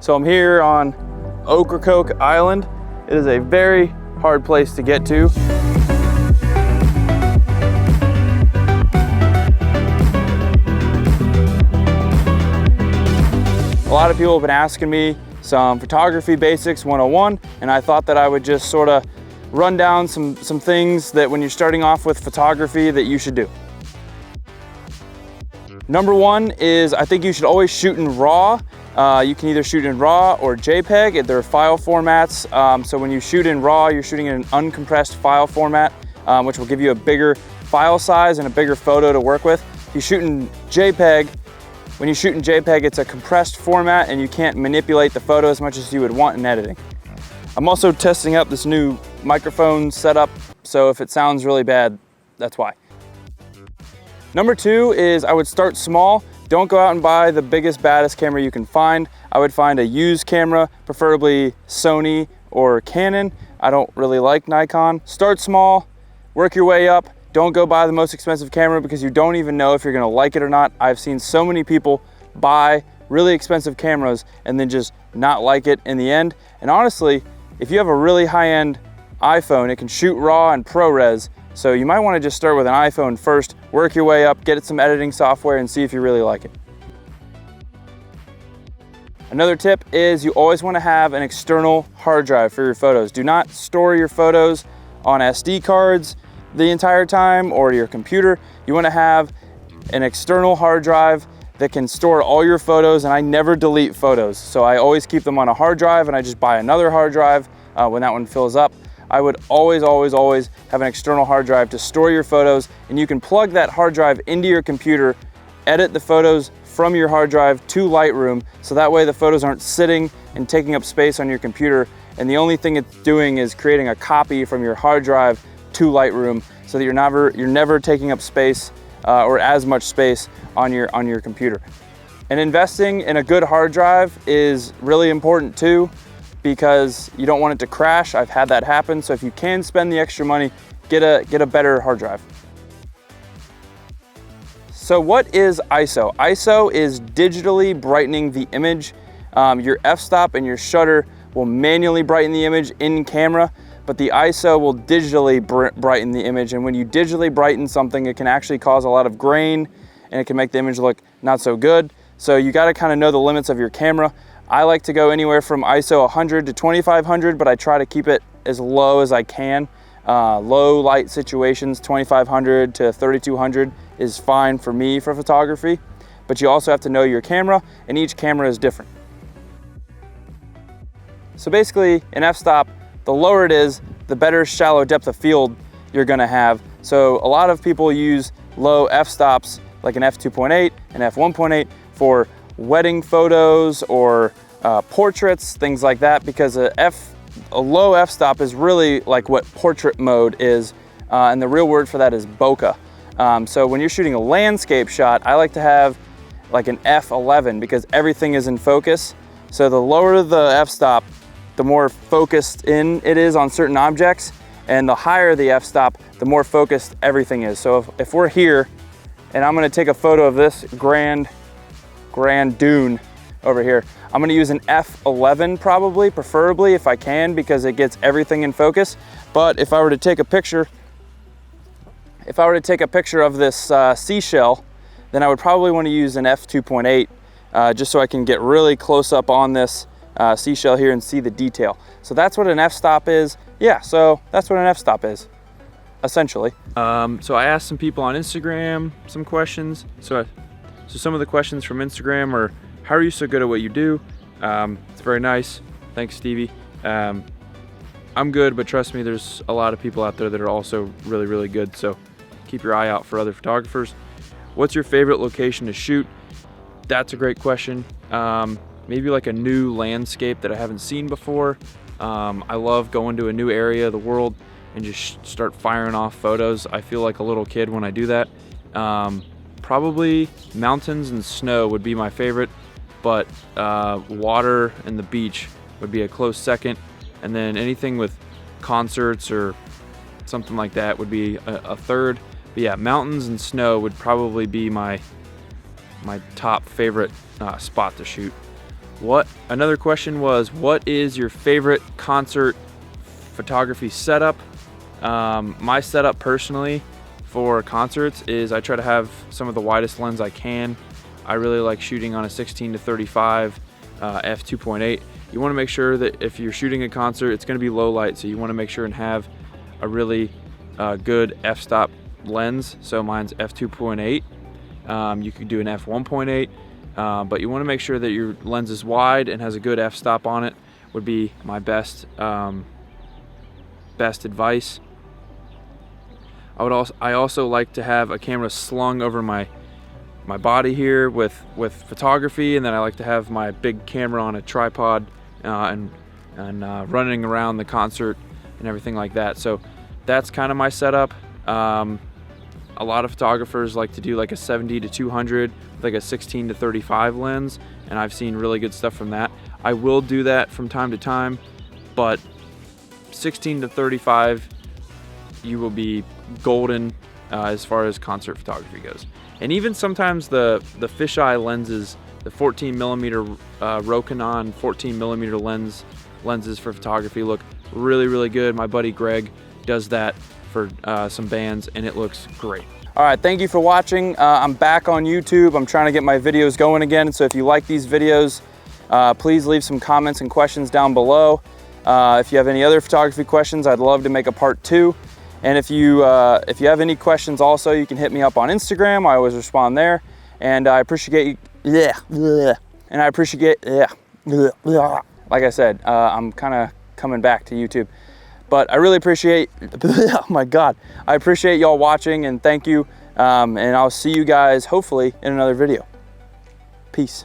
So I'm here on Ocracoke Island. It is a very hard place to get to. A lot of people have been asking me some photography basics 101, and I thought that I would just sort of run down some things that when you're starting off with photography that you should do. Number one is I think you should always shoot in RAW. You can either shoot in RAW or JPEG. They're file formats. So when you shoot in RAW, you're shooting in an uncompressed file format, which will give you a bigger file size and a bigger photo to work with. If you shoot in JPEG, when you shoot in JPEG, it's a compressed format and you can't manipulate the photo as much as you would want in editing. I'm also testing out this new microphone setup, so if it sounds really bad, that's why. Number two is I would start small. Don't go out and buy the biggest, baddest camera you can find. I would find a used camera, preferably Sony or Canon. I don't really like Nikon. Start small, work your way up. Don't go buy the most expensive camera because you don't even know if you're gonna like it or not. I've seen so many people buy really expensive cameras and then just not like it in the end. And honestly, if you have a really high-end iPhone, it can shoot RAW and ProRes. So you might want to just start with an iPhone first, work your way up, get some editing software and see if you really like it. Another tip is you always want to have an external hard drive for your photos. Do not store your photos on SD cards the entire time or your computer. You want to have an external hard drive that can store all your photos, and I never delete photos. So I always keep them on a hard drive and I just buy another hard drive when that one fills up. I would always have an external hard drive to store your photos, and you can plug that hard drive into your computer, edit the photos from your hard drive to Lightroom, so that way the photos aren't sitting and taking up space on your computer, and the only thing it's doing is creating a copy from your hard drive to Lightroom so that you're never taking up space or as much space on your computer. And investing in a good hard drive is really important too, because you don't want it to crash. I've had that happen. So if you can spend the extra money, get a better hard drive. So what is ISO? ISO is digitally brightening the image. Your f-stop and your shutter will manually brighten the image in camera, but the ISO will digitally brighten the image. And when you digitally brighten something, it can actually cause a lot of grain and it can make the image look not so good. So you gotta kind of know the limits of your camera. I like to go anywhere from ISO 100 to 2500, but I try to keep it as low as I can. Low light situations, 2500 to 3200 is fine for me for photography, but you also have to know your camera, and each camera is different. So basically, an f-stop, the lower it is, the better shallow depth of field you're gonna have. So a lot of people use low f-stops, like an f2.8 and f1.8 for wedding photos or portraits, things like that, because a low f-stop is really like what portrait mode is, and the real word for that is bokeh. So when you're shooting a landscape shot, I like to have like an f11 because everything is in focus. So the lower the f-stop, the more focused in it is on certain objects, and the higher the f-stop, the more focused everything is. So if we're here and I'm gonna take a photo of this grand dune over here, I'm gonna use an f11 probably, preferably if I can, because it gets everything in focus. But if I were to take a picture, of this seashell, then I would probably want to use an f2.8 just so I can get really close up on this seashell here and see the detail. So that's what an f-stop is. Yeah, so that's what an f-stop is, essentially. So I asked some people on Instagram some questions. So some of the questions from Instagram are, how are you so good at what you do? It's very nice. Thanks, Stevie. I'm good, but trust me, there's a lot of people out there that are also really, really good. So keep your eye out for other photographers. What's your favorite location to shoot? That's a great question. Maybe like a new landscape that I haven't seen before. I love going to a new area of the world and just start firing off photos. I feel like a little kid when I do that. Probably mountains and snow would be my favorite, but water and the beach would be a close second. And then anything with concerts or something like that would be a third. But yeah, mountains and snow would probably be my top favorite spot to shoot. Another question was, what is your favorite concert photography setup? My setup personally for concerts is I try to have some of the widest lens I can. I really like shooting on a 16-35 f2.8. You want to make sure that if you're shooting a concert, it's going to be low light, so you want to make sure and have a really good f-stop lens. So mine's f2.8. You could do an f1.8, but you want to make sure that your lens is wide and has a good f-stop on it. Would be my best advice. I also like to have a camera slung over my body here with photography, and then I like to have my big camera on a tripod and running around the concert and everything like that. So that's kind of my setup. A lot of photographers like to do like a 70-200 with like a 16-35 lens, and I've seen really good stuff from that. I will do that from time to time, but 16-35, you will be golden as far as concert photography goes. And even sometimes the fisheye lenses, the 14mm Rokinon 14mm lenses for photography look really, really good. My buddy Greg does that for some bands, and it looks great. All right, thank you for watching. I'm back on YouTube. I'm trying to get my videos going again. So if you like these videos, please leave some comments and questions down below. If you have any other photography questions, I'd love to make a part 2. And if you have any questions also, you can hit me up on Instagram. I always respond there. And I appreciate you. And I appreciate, like I said, I'm kind of coming back to YouTube. But I really appreciate, oh my God, I appreciate y'all watching, and thank you. And I'll see you guys hopefully in another video. Peace.